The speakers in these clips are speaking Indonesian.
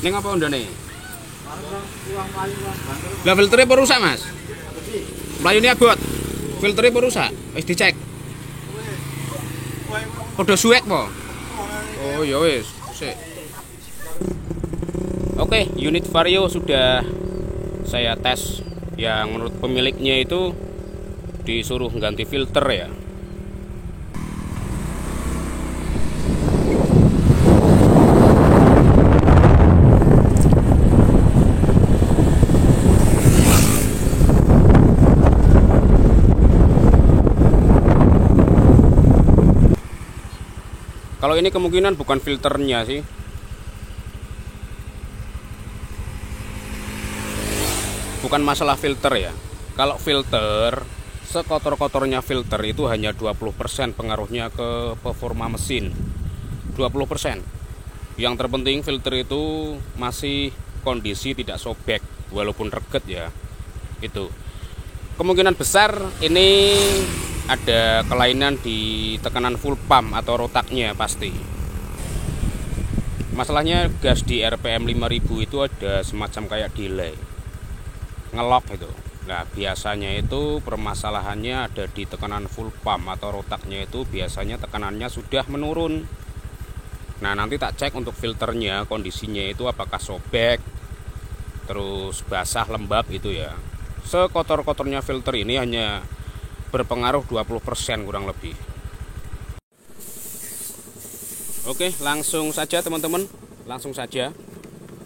Ning apa ndone? Lah filternya apa rusak, Mas? Mlayune abot. Filternya apa rusak? Wis dicek. Padha suwek po. Oh ya wis, sik. Oke, unit Vario sudah saya tes. Yang menurut pemiliknya itu disuruh ganti filter ya. Kalau ini kemungkinan bukan filternya sih. Bukan masalah filter ya. Kalau filter, sekotor-kotornya filter itu hanya 20% pengaruhnya ke performa mesin. 20%. Yang terpenting filter itu masih kondisi tidak sobek walaupun reget ya. Itu. Kemungkinan besar ini ada kelainan di tekanan full pump atau rotaknya pasti. Masalahnya gas di RPM 5000 itu ada semacam kayak delay, ngelok itu. Nah biasanya itu permasalahannya ada di tekanan full pump atau rotaknya itu biasanya tekanannya sudah menurun. Nah nanti tak cek untuk filternya kondisinya itu apakah sobek, terus basah lembab itu ya. Sekotor-kotornya filter ini hanya berpengaruh 20% kurang lebih. Oke, langsung saja teman-teman, langsung saja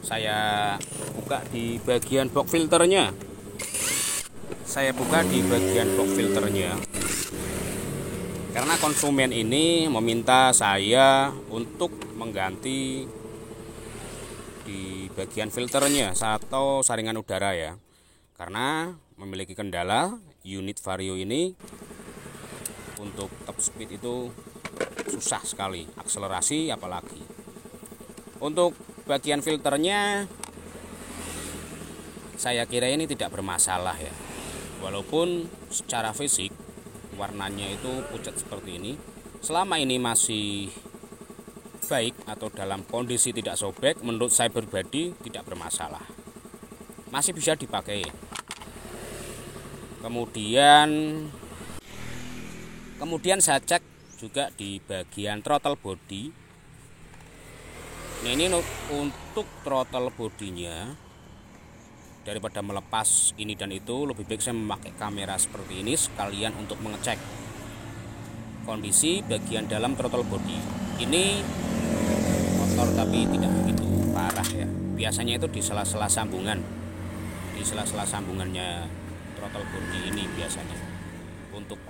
saya buka di bagian box filternya. Saya buka di bagian box filternya karena konsumen ini meminta saya untuk mengganti di bagian filternya atau saringan udara ya, karena memiliki kendala unit Vario ini untuk top speed itu susah sekali, akselerasi apalagi. Untuk bagian filternya saya kira ini tidak bermasalah ya, walaupun secara fisik warnanya itu pucat seperti ini. Selama ini masih baik atau dalam kondisi tidak sobek, menurut saya pribadi tidak bermasalah, masih bisa dipakai. Kemudian saya cek juga di bagian throttle body. Nah ini untuk throttle bodinya, daripada melepas ini dan itu, lebih baik saya memakai kamera seperti ini sekalian untuk mengecek kondisi bagian dalam throttle body. Ini kotor tapi tidak begitu parah ya. Biasanya itu di sela-sela sambungan, di sela-sela sambungannya throttle body ini biasanya. Untuk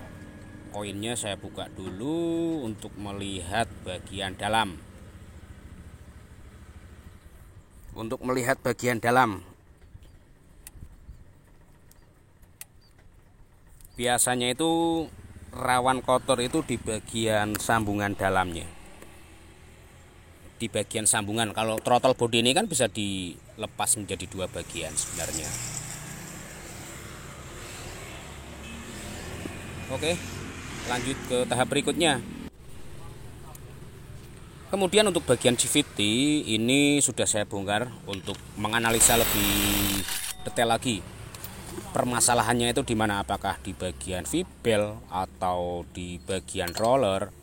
koinnya saya buka dulu untuk melihat bagian dalam. Untuk melihat bagian dalam, biasanya itu rawan kotor itu di bagian sambungan dalamnya. Di bagian sambungan, kalau throttle body ini kan bisa dilepas menjadi dua bagian sebenarnya. Oke, lanjut ke tahap berikutnya. Kemudian untuk bagian CVT ini sudah saya bongkar untuk menganalisa lebih detail lagi. Permasalahannya itu di mana, apakah di bagian V-belt atau di bagian roller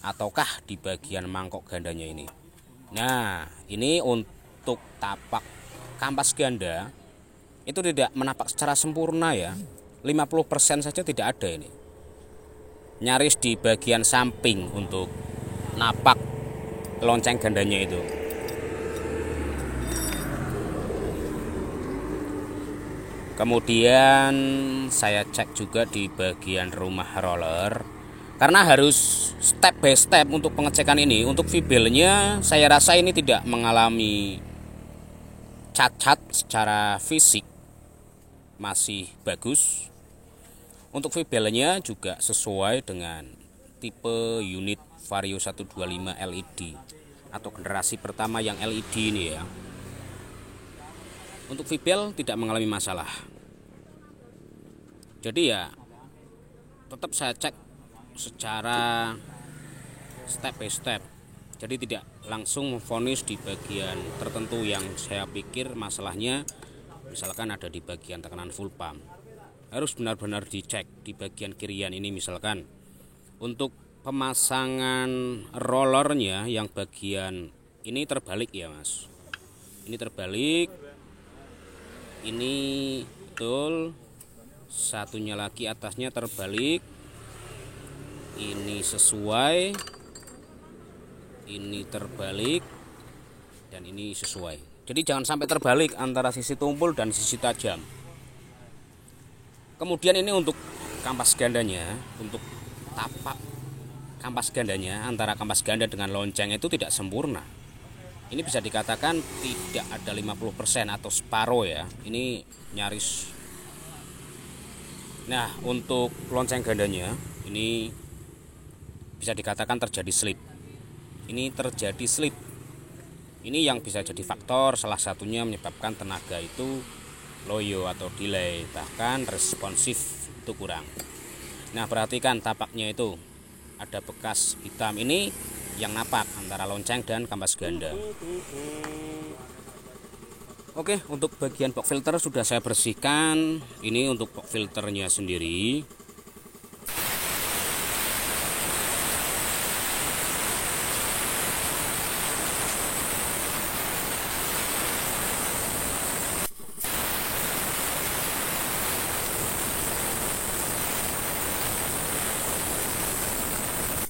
ataukah di bagian mangkok gandanya ini. Nah, ini untuk tapak kampas ganda itu tidak menapak secara sempurna ya. 50% saja tidak ada ini. Nyaris di bagian samping untuk napak lonceng gandanya itu. Kemudian saya cek juga di bagian rumah roller, karena harus step by step untuk pengecekan ini. Untuk V-beltnya saya rasa ini tidak mengalami cacat secara fisik, masih bagus. Untuk V-beltnya juga sesuai dengan tipe unit Vario 125 LED atau generasi pertama yang LED ini ya. Untuk V-belt tidak mengalami masalah. Jadi ya tetap saya cek secara step by step. Jadi tidak langsung memvonis di bagian tertentu yang saya pikir masalahnya misalkan ada di bagian tekanan full pump. Harus benar-benar dicek di bagian kirian ini, misalkan untuk pemasangan rollernya yang bagian ini terbalik ya mas, ini terbalik, ini betul, satunya lagi atasnya terbalik, ini sesuai, ini terbalik, dan ini sesuai. Jadi jangan sampai terbalik antara sisi tumpul dan sisi tajam. Kemudian ini untuk kampas gandanya, untuk tapak kampas gandanya, antara kampas ganda dengan lonceng itu tidak sempurna. Ini bisa dikatakan tidak ada 50% atau separuh ya. Ini nyaris. Nah, untuk lonceng gandanya ini bisa dikatakan terjadi slip. Ini terjadi slip. Ini yang bisa jadi faktor, salah satunya menyebabkan tenaga itu loyo atau delay, bahkan responsif itu kurang. Nah, perhatikan tapaknya itu ada bekas hitam, ini yang napak antara lonceng dan kampas ganda. Oke, untuk bagian box filter sudah saya bersihkan. Ini untuk box filternya sendiri.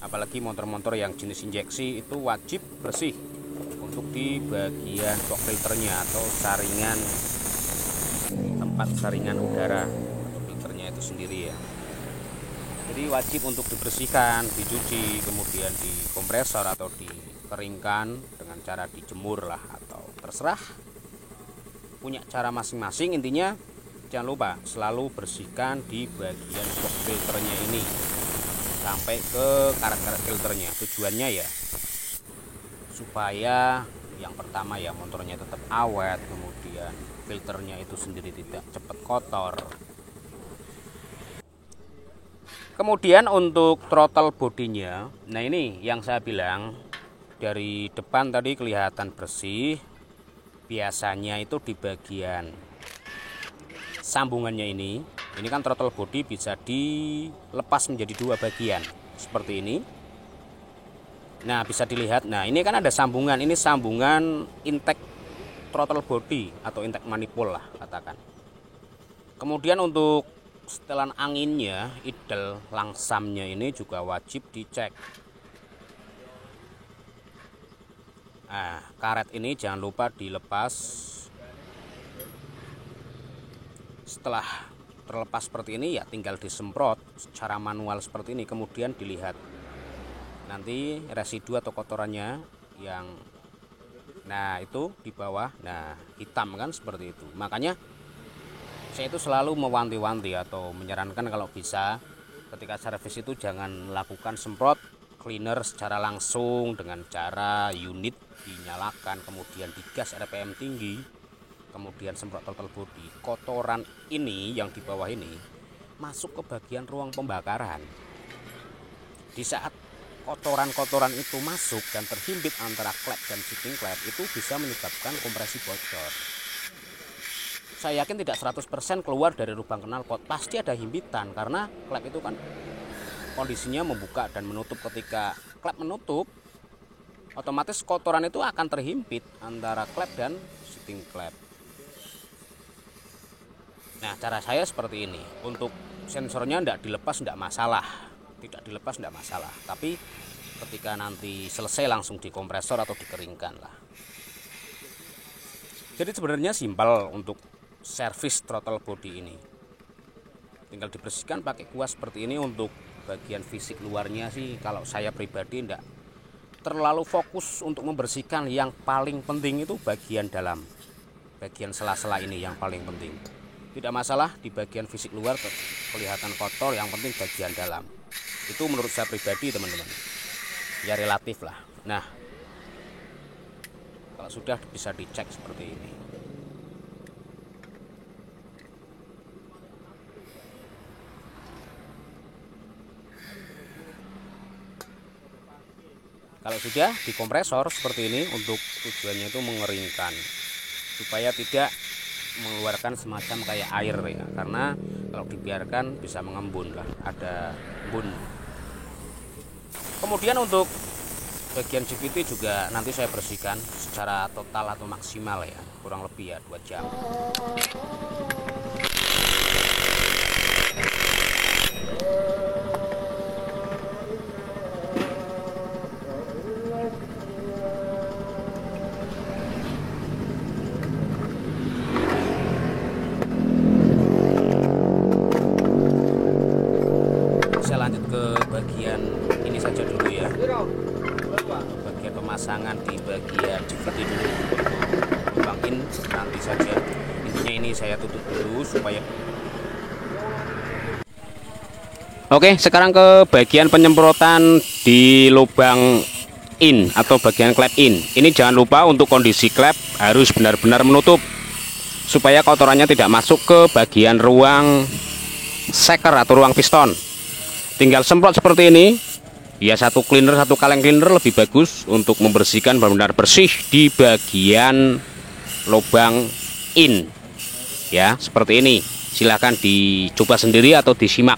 Apalagi motor-motor yang jenis injeksi itu wajib bersih untuk di bagian box filternya atau saringan, tempat saringan udara filternya itu sendiri ya. Jadi wajib untuk dibersihkan, dicuci, kemudian dikompresor atau dikeringkan dengan cara dijemur lah, atau terserah, punya cara masing-masing. Intinya jangan lupa selalu bersihkan di bagian box filternya ini sampai ke karet-karet filternya. Tujuannya ya supaya yang pertama ya motornya tetap awet, kemudian filternya itu sendiri tidak cepat kotor. Kemudian untuk throttle bodinya, nah ini yang saya bilang dari depan tadi kelihatan bersih. Biasanya itu di bagian sambungannya ini kan throttle body bisa dilepas menjadi dua bagian seperti ini. Nah, bisa dilihat, nah ini kan ada sambungan, ini sambungan intake throttle body atau intake manifold lah katakan. Kemudian untuk setelan anginnya, idle langsamnya ini juga wajib dicek. Nah, karet ini jangan lupa dilepas. Setelah terlepas seperti ini ya tinggal disemprot secara manual seperti ini, kemudian dilihat nanti residu atau kotorannya yang nah itu di bawah, nah hitam kan seperti itu. Makanya saya itu selalu mewanti-wanti atau menyarankan kalau bisa ketika servis itu jangan melakukan semprot cleaner secara langsung dengan cara unit dinyalakan, kemudian digas RPM tinggi, kemudian semprot throttle body. Kotoran ini yang di bawah ini masuk ke bagian ruang pembakaran. Di saat kotoran-kotoran itu masuk dan terhimpit antara klep dan shifting klep, itu bisa menyebabkan kompresi bocor. Saya yakin tidak 100% keluar dari lubang knalpot, pasti ada himpitan karena klep itu kan kondisinya membuka dan menutup. Ketika klep menutup, otomatis kotoran itu akan terhimpit antara klep dan shifting klep. Nah, cara saya seperti ini. Untuk sensornya tidak dilepas tidak masalah, tapi ketika nanti selesai langsung dikompresor atau dikeringkan lah. Jadi sebenarnya simpel untuk servis throttle body ini, tinggal dibersihkan pakai kuas seperti ini. Untuk bagian fisik luarnya sih kalau saya pribadi tidak terlalu fokus untuk membersihkan. Yang paling penting itu bagian dalam, bagian sela-sela ini yang paling penting. Tidak masalah di bagian fisik luar kelihatan kotor, yang penting bagian dalam. Itu menurut saya pribadi teman-teman, ya relatif lah. Nah, kalau sudah bisa dicek seperti ini. Kalau sudah dikompresor seperti ini untuk tujuannya itu mengeringkan supaya tidak mengeluarkan semacam kayak air ya, karena kalau dibiarkan bisa mengembun lah, ada embun. Kemudian untuk bagian GPT juga nanti saya bersihkan secara total atau maksimal ya, kurang lebih ya 2 jam. Saya lanjut ke bagian ini saja dulu ya, bagian pemasangan di bagian GPT dulu, lubangin nanti saja. Intinya ini saya tutup dulu supaya. Oke, sekarang ke bagian penyemprotan di lubang in atau bagian klep in. Ini jangan lupa untuk kondisi klep harus benar-benar menutup supaya kotorannya tidak masuk ke bagian ruang seker atau ruang piston. Tinggal semprot seperti ini ya, satu kaleng cleaner lebih bagus untuk membersihkan benar-benar bersih di bagian lubang in ya, seperti ini. Silahkan dicoba sendiri atau disimak.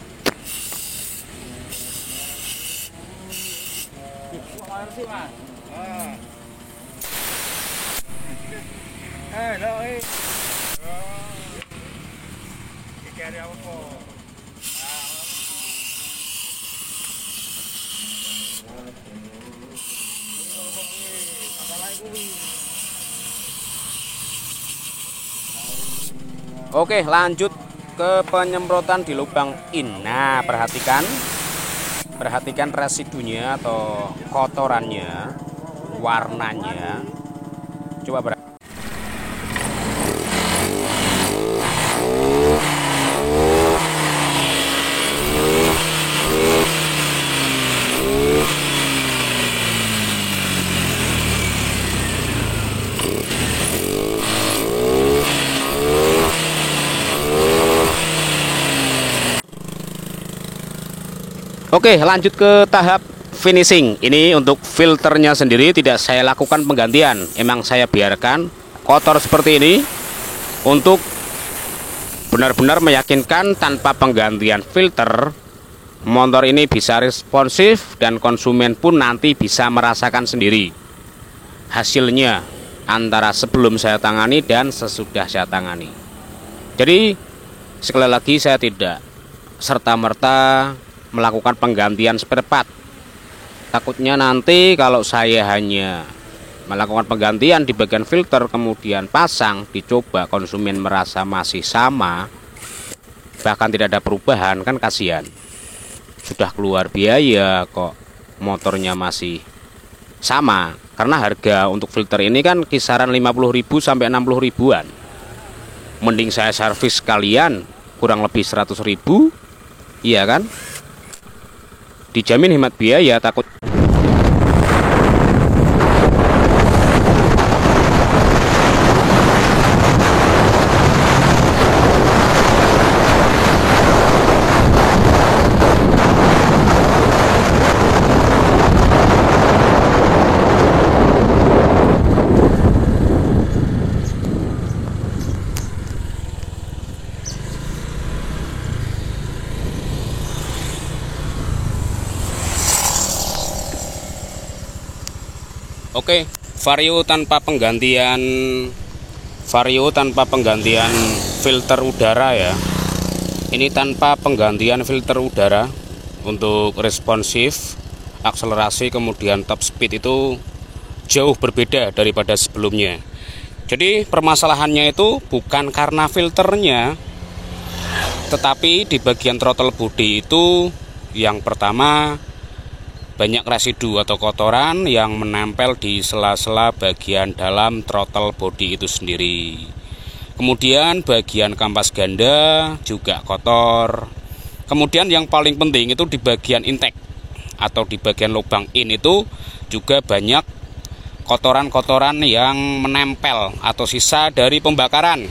Oke, lanjut ke penyemprotan di lubang in. Nah, perhatikan residunya atau kotorannya, warnanya. Coba Oke, lanjut ke tahap finishing. Ini untuk filternya sendiri tidak saya lakukan penggantian, emang saya biarkan kotor seperti ini untuk benar-benar meyakinkan tanpa penggantian filter motor ini bisa responsif dan konsumen pun nanti bisa merasakan sendiri hasilnya antara sebelum saya tangani dan sesudah saya tangani. Jadi sekali lagi saya tidak serta-merta melakukan penggantian spare part. Takutnya nanti kalau saya hanya melakukan penggantian di bagian filter kemudian pasang dicoba konsumen merasa masih sama bahkan tidak ada perubahan, kan kasihan. Sudah keluar biaya kok motornya masih sama, karena harga untuk filter ini kan kisaran 50.000 sampai 60 ribuan. Mending saya servis sekalian kurang lebih 100.000, iya kan? Dijamin hemat biaya. Takut Oke, vario tanpa penggantian filter udara ya. Ini tanpa penggantian filter udara untuk responsif, akselerasi kemudian top speed itu jauh berbeda daripada sebelumnya. Jadi permasalahannya itu bukan karena filternya, tetapi di bagian throttle body itu yang pertama banyak residu atau kotoran yang menempel di sela-sela bagian dalam throttle body itu sendiri. Kemudian bagian kampas ganda juga kotor. Kemudian yang paling penting itu di bagian intake atau di bagian lubang in itu juga banyak kotoran-kotoran yang menempel atau sisa dari pembakaran,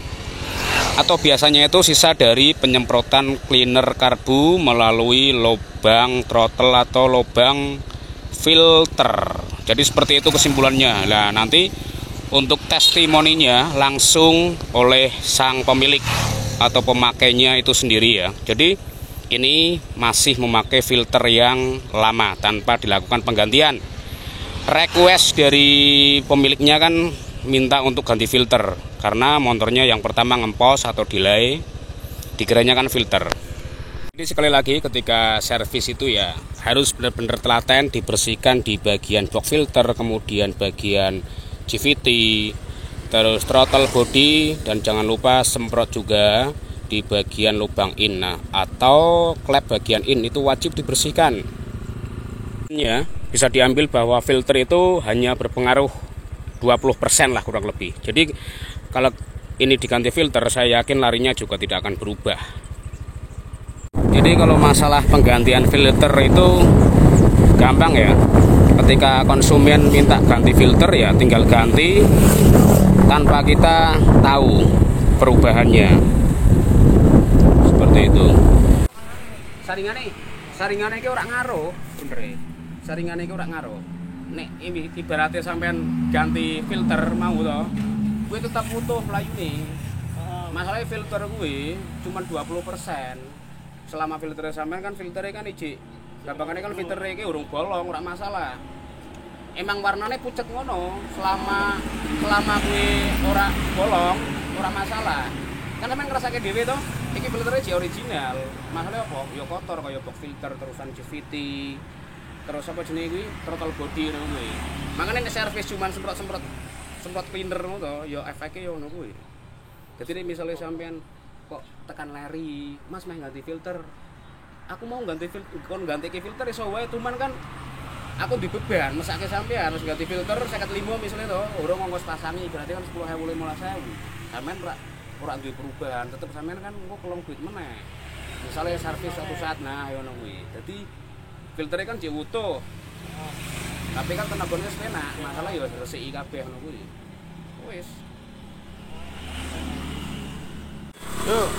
atau biasanya itu sisa dari penyemprotan cleaner karbu melalui lubang throttle atau lubang filter. Jadi seperti itu kesimpulannya. Nah, nanti untuk testimoninya langsung oleh sang pemilik atau pemakainya itu sendiri ya. Jadi ini masih memakai filter yang lama tanpa dilakukan penggantian. Request dari pemiliknya kan minta untuk ganti filter karena motornya yang pertama ngempos atau delay, dikiranya kan filter. Jadi sekali lagi ketika servis itu ya harus benar-benar telaten, dibersihkan di bagian box filter, kemudian bagian CVT, terus throttle body, dan jangan lupa semprot juga di bagian lubang in. Nah, atau klep bagian in itu wajib dibersihkan. Ya, bisa diambil bahwa filter itu hanya berpengaruh 20% lah kurang lebih. Jadi kalau ini diganti filter, saya yakin larinya juga tidak akan berubah. Jadi kalau masalah penggantian filter itu gampang ya. Ketika konsumen minta ganti filter ya tinggal ganti tanpa kita tahu perubahannya. Seperti itu. Saringannya iki ora ngaruh, bener. Saringannya iki ora ngaruh. Nek ini ibaratnya sampean ganti filter mau to, kuwi tetap utuh mlayune. Masalahnya filter kuwi cuma 20%. Selama filternya sampean kan filternya kan iji. Gampangannya kan filternya iki urung bolong, ora masalah. Emang warnanya pucet ngono, selama kuwi ora bolong, ora masalah. Kan sampean ngrasake dhewe to, iki filternya iji original. Masalahnya apa? Ya kotor kaya box filter terusan CVT. Terus apa jenenge kuwi throttle body ngono kuwi. Makane nek servis cuman semprot cleaner ngono to, ya efeke ya ngono kuwi. Dadi nek misale sampean kok tekan leri, Mas meh ganti filter. Aku mau ganti filter, kon gantike filter iso wae, cuman kan aku dibeban mesake sampean harus ganti filter 55 misalnya to, urung ongkos pasangi berarti kan 10.000 15.000. Sampean ora duwe perubahan, tetep sampean kan engko kelong duit meneh. Misale servis suatu saat nah ya ngono kuwi. Dadi filternya kan jauh utuh, tapi kan tenaganya sepenak, masalah ya resiki kabeh ngono kuwi. Wis. Yuk.